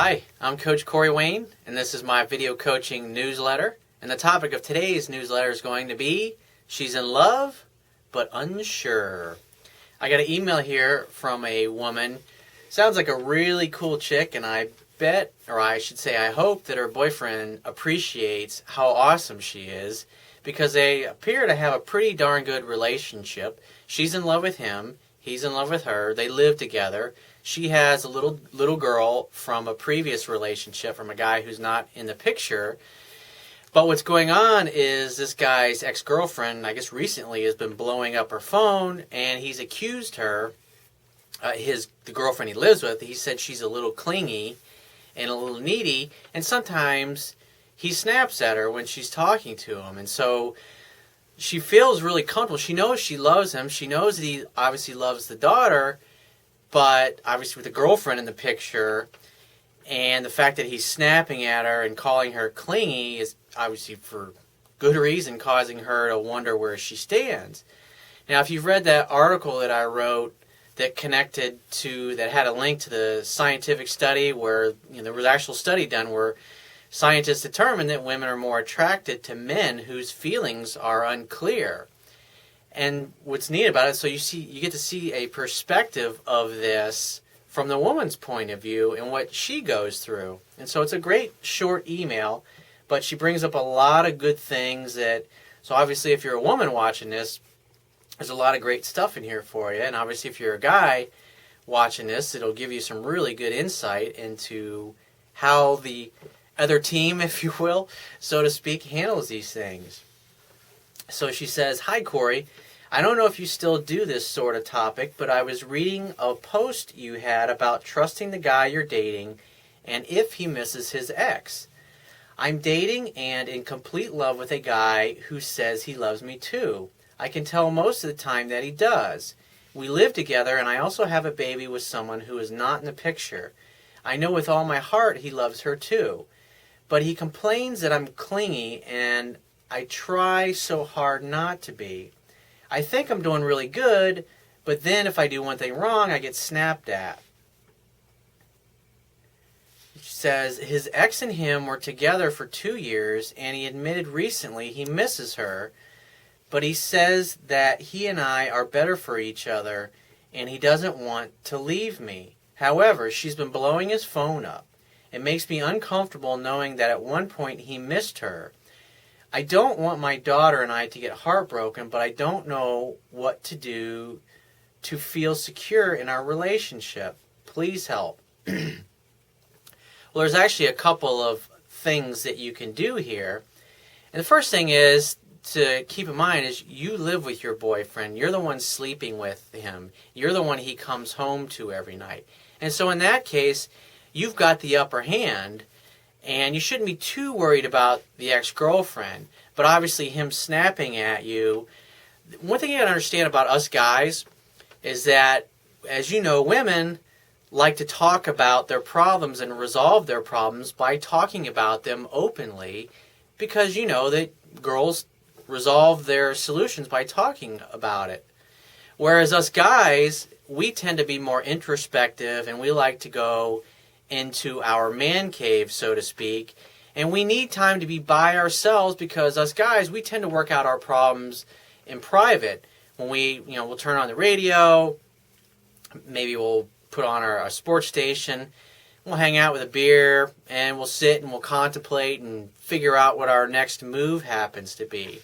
Hi, I'm Coach Corey Wayne, and this is my video coaching newsletter. And the topic of today's newsletter is going to be, she's in love, but unsure. I got an email here from a woman. Sounds like a really cool chick, and I bet, or I should say I hope that her boyfriend appreciates how awesome she is, because they appear to have a pretty darn good relationship. She's in love with him. He's in love with her. They live together. She has a little girl from a previous relationship from a guy who's not in the picture. But what's going on is this guy's ex-girlfriend, I guess recently, has been blowing up her phone, and he's accused her, the girlfriend he lives with, he said she's a little clingy and a little needy, and sometimes he snaps at her when she's talking to him. And so she feels really comfortable. She knows she loves him. She knows that he obviously loves the daughter, but obviously with the girlfriend in the picture, and the fact that he's snapping at her and calling her clingy is obviously for good reason causing her to wonder where she stands. Now, if you've read that article that I wrote that had a link to the scientific study where there was an actual study done where scientists determined that women are more attracted to men whose feelings are unclear. And what's neat about it, so you get to see a perspective of this from the woman's point of view and what she goes through. And so it's a great short email, but she brings up a lot of good things so obviously if you're a woman watching this, there's a lot of great stuff in here for you. And obviously if you're a guy watching this, it'll give you some really good insight into how the other team, if you will, so to speak, handles these things. So she says, "Hi, Corey. I don't know if you still do this sort of topic, but I was reading a post you had about trusting the guy you're dating and if he misses his ex. I'm dating and in complete love with a guy who says he loves me too. I can tell most of the time that he does. We live together, and I also have a baby with someone who is not in the picture. I know with all my heart he loves her too. But he complains that I'm clingy, and I try so hard not to be. I think I'm doing really good, but then if I do one thing wrong, I get snapped at." She says, his ex and him were together for 2 years, and he admitted recently he misses her, but he says that he and I are better for each other, and he doesn't want to leave me. However, she's been blowing his phone up. It makes me uncomfortable knowing that at one point he missed her. I don't want my daughter and I to get heartbroken, but I don't know what to do to feel secure in our relationship. Please help. Well, there's actually a couple of things that you can do here. And the first thing is to keep in mind is you live with your boyfriend. You're the one sleeping with him. You're the one he comes home to every night. And so in that case, you've got the upper hand, and you shouldn't be too worried about the ex-girlfriend. But obviously him snapping at you, one thing you got to understand about us guys is that, as you know, women like to talk about their problems and resolve their problems by talking about them openly, because you know that girls resolve their solutions by talking about it. Whereas us guys, we tend to be more introspective, and we like to go into our man cave, so to speak, and we need time to be by ourselves, because us guys, we tend to work out our problems in private. When we'll turn on the radio, maybe we'll put on our sports station, we'll hang out with a beer, and we'll sit and we'll contemplate and figure out what our next move happens to be.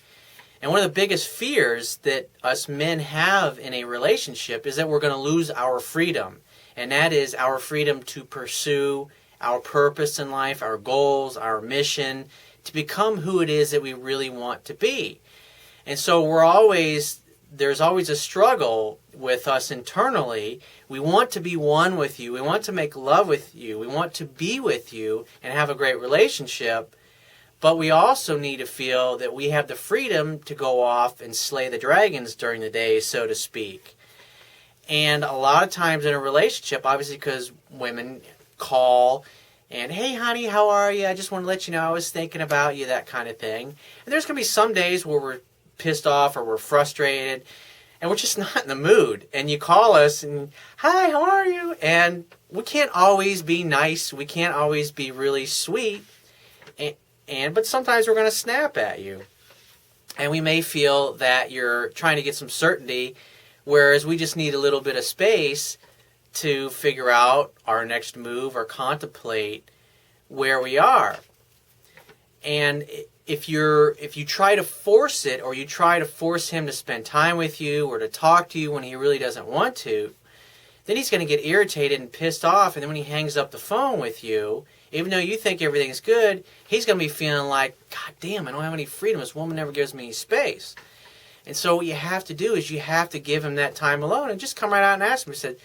And one of the biggest fears that us men have in a relationship is that we're going to lose our freedom. And that is our freedom to pursue our purpose in life, our goals, our mission, to become who it is that we really want to be. And so there's always a struggle with us internally. We want to be one with you. We want to make love with you. We want to be with you and have a great relationship. But we also need to feel that we have the freedom to go off and slay the dragons during the day, so to speak. And a lot of times in a relationship, obviously because women call and, "Hey, honey, how are you? I just want to let you know I was thinking about you," that kind of thing. And there's going to be some days where we're pissed off or we're frustrated and we're just not in the mood. And you call us and, "Hi, how are you?" And we can't always be nice. We can't always be really sweet. But sometimes we're going to snap at you. And we may feel that you're trying to get some certainty, whereas we just need a little bit of space to figure out our next move or contemplate where we are. And if you try to force it, or you try to force him to spend time with you or to talk to you when he really doesn't want to, then he's going to get irritated and pissed off, and then when he hangs up the phone with you, even though you think everything's good, he's going to be feeling like, God damn, I don't have any freedom. This woman never gives me any space. And so what you have to do is you have to give him that time alone, and just come right out and ask him. He said,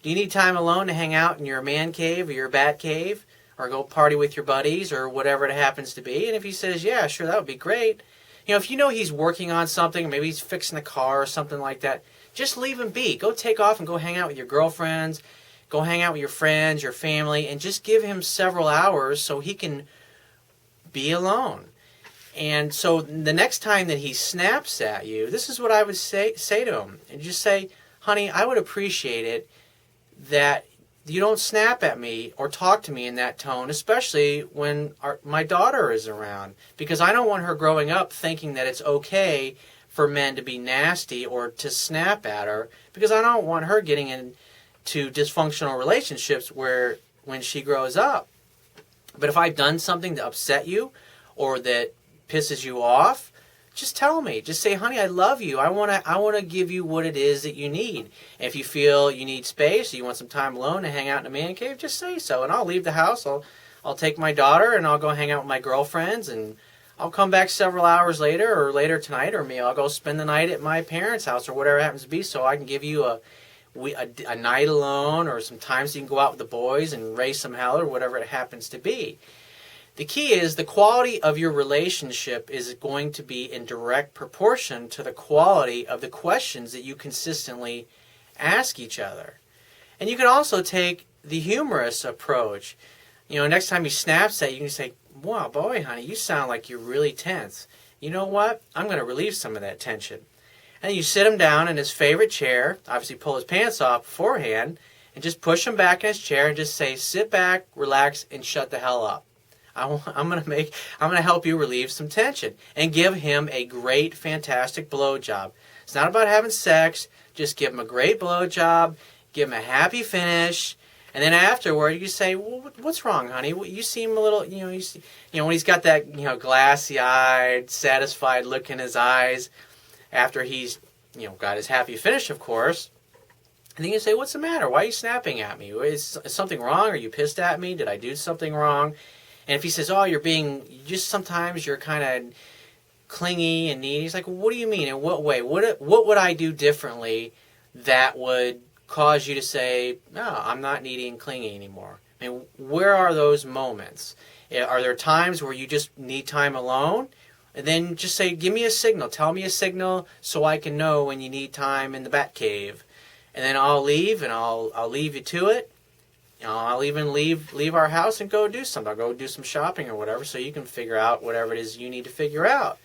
do you need time alone to hang out in your man cave or your bat cave, or go party with your buddies, or whatever it happens to be? And if he says, yeah, sure, that would be great. If you know he's working on something, maybe he's fixing a car or something like that, just leave him be. Go take off and go hang out with your girlfriends, go hang out with your friends, your family, and just give him several hours so he can be alone. And so the next time that he snaps at you, this is what I would say to him. And just say, honey, I would appreciate it that you don't snap at me or talk to me in that tone, especially when my daughter is around, because I don't want her growing up thinking that it's okay for men to be nasty or to snap at her, because I don't want her getting into dysfunctional relationships when she grows up. But if I've done something to upset you or that pisses you off, just tell me. Just say, honey, I love you. I want to give you what it is that you need. And if you feel you need space, or you want some time alone to hang out in a man cave, just say so. And I'll leave the house. I'll take my daughter and I'll go hang out with my girlfriends, and I'll come back several hours later, or later tonight, or maybe I'll go spend the night at my parents' house or whatever it happens to be, so I can give you a night alone, or some time so you can go out with the boys and raise some hell, or whatever it happens to be. The key is the quality of your relationship is going to be in direct proportion to the quality of the questions that you consistently ask each other. And you can also take the humorous approach. Next time he snaps at you, you can say, wow, boy, honey, you sound like you're really tense. You know what? I'm going to relieve some of that tension. And you sit him down in his favorite chair, obviously pull his pants off beforehand, and just push him back in his chair and just say, sit back, relax, and shut the hell up. I'm going to help you relieve some tension, and give him a great, fantastic blowjob. It's not about having sex. Just give him a great blowjob, give him a happy finish, and then afterward you say, well, what's wrong, honey? You seem a little, when he's got that, glassy-eyed, satisfied look in his eyes after he's, got his happy finish, of course. And then you say, what's the matter? Why are you snapping at me? Is something wrong? Are you pissed at me? Did I do something wrong? And if he says, oh, sometimes you're kind of clingy and needy, he's like, well, what do you mean? In what way? What would I do differently that would cause you to say, no, I'm not needy and clingy anymore? I mean, where are those moments? Are there times where you just need time alone? And then just say, give me a signal. Tell me a signal so I can know when you need time in the bat cave. And then I'll leave, and I'll leave you to it. I'll even leave our house and go do something. I'll go do some shopping or whatever, so you can figure out whatever it is you need to figure out.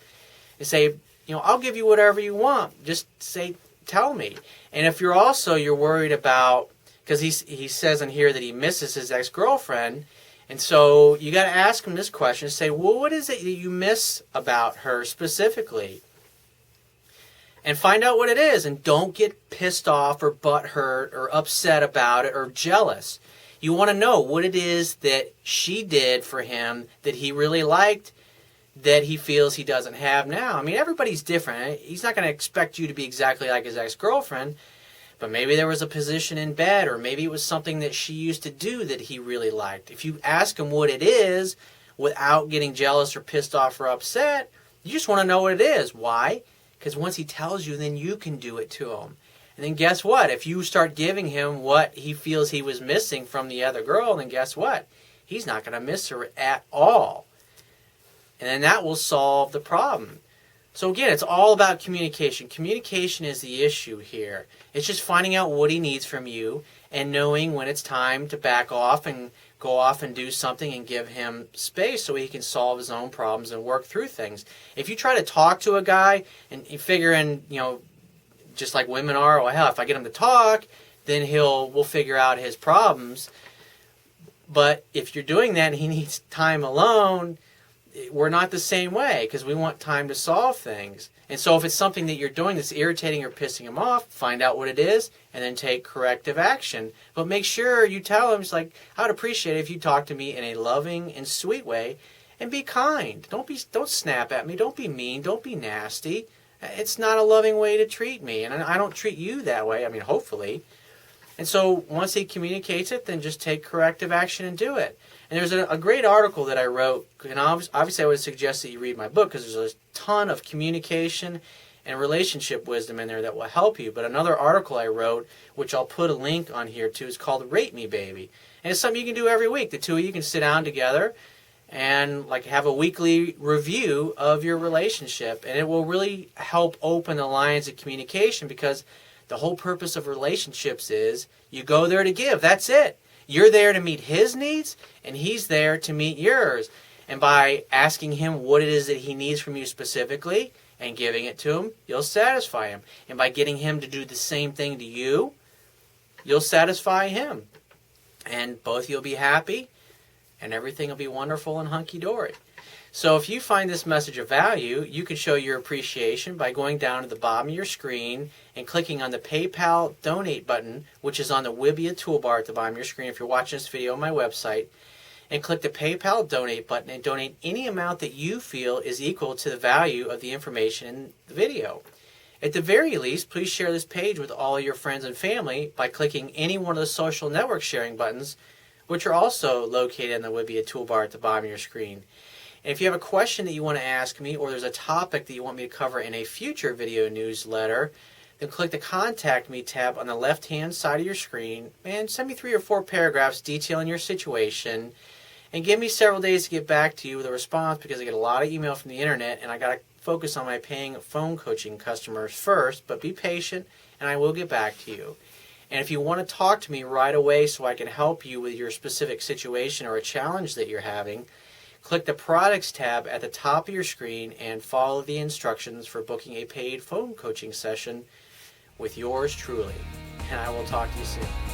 And say, I'll give you whatever you want. Just say, tell me. And if you're worried about, because he says in here that he misses his ex-girlfriend, and so you got to ask him this question. Say, well, what is it that you miss about her specifically? And find out what it is, and don't get pissed off or butthurt or upset about it or jealous. You want to know what it is that she did for him that he really liked, that he feels he doesn't have now. I mean, everybody's different. He's not going to expect you to be exactly like his ex-girlfriend, but maybe there was a position in bed, or maybe it was something that she used to do that he really liked. If you ask him what it is without getting jealous or pissed off or upset, you just want to know what it is. Why? Because once he tells you, then you can do it to him. And then guess what? If you start giving him what he feels he was missing from the other girl, then guess what? He's not going to miss her at all. And then that will solve the problem. So again, it's all about communication. Communication is the issue here. It's just finding out what he needs from you and knowing when it's time to back off and go off and do something and give him space so he can solve his own problems and work through things. If you try to talk to a guy and you figure in, just like women are, well, hell, if I get him to talk, then we'll figure out his problems. But if you're doing that and he needs time alone, we're not the same way, because we want time to solve things. And so if it's something that you're doing that's irritating or pissing him off, find out what it is and then take corrective action. But make sure you tell him, it's like, I would appreciate it if you talk to me in a loving and sweet way and be kind. Don't snap at me. Don't be mean. Don't be nasty. It's not a loving way to treat me, and I don't treat you that way. I mean, hopefully. And so once he communicates it, then just take corrective action and do it. And there's a great article that I wrote, and obviously I would suggest that you read my book, because there's a ton of communication and relationship wisdom in there that will help you. But another article I wrote, which I'll put a link on here too, is called Rate Me Baby. And it's something you can do every week. The two of you can sit down together and like have a weekly review of your relationship, and it will really help open the lines of communication, because the whole purpose of relationships is you go there to give. That's it. You're there to meet his needs, and he's there to meet yours. And by asking him what it is that he needs from you specifically and giving it to him, you'll satisfy him. And by getting him to do the same thing to you, you'll satisfy him. And both you'll be happy, and everything will be wonderful and hunky-dory. So if you find this message of value, you can show your appreciation by going down to the bottom of your screen and clicking on the PayPal donate button, which is on the Wibbia toolbar at the bottom of your screen if you're watching this video on my website, and click the PayPal donate button and donate any amount that you feel is equal to the value of the information in the video. At the very least, please share this page with all your friends and family by clicking any one of the social network sharing buttons, which are also located in the Wibbia toolbar at the bottom of your screen. And if you have a question that you want to ask me, or there's a topic that you want me to cover in a future video newsletter, then click the Contact Me tab on the left-hand side of your screen and send me 3 or 4 paragraphs detailing your situation, and give me several days to get back to you with a response, because I get a lot of email from the internet and I got to focus on my paying phone coaching customers first. But be patient and I will get back to you. And if you want to talk to me right away so I can help you with your specific situation or a challenge that you're having, click the Products tab at the top of your screen and follow the instructions for booking a paid phone coaching session with yours truly. And I will talk to you soon.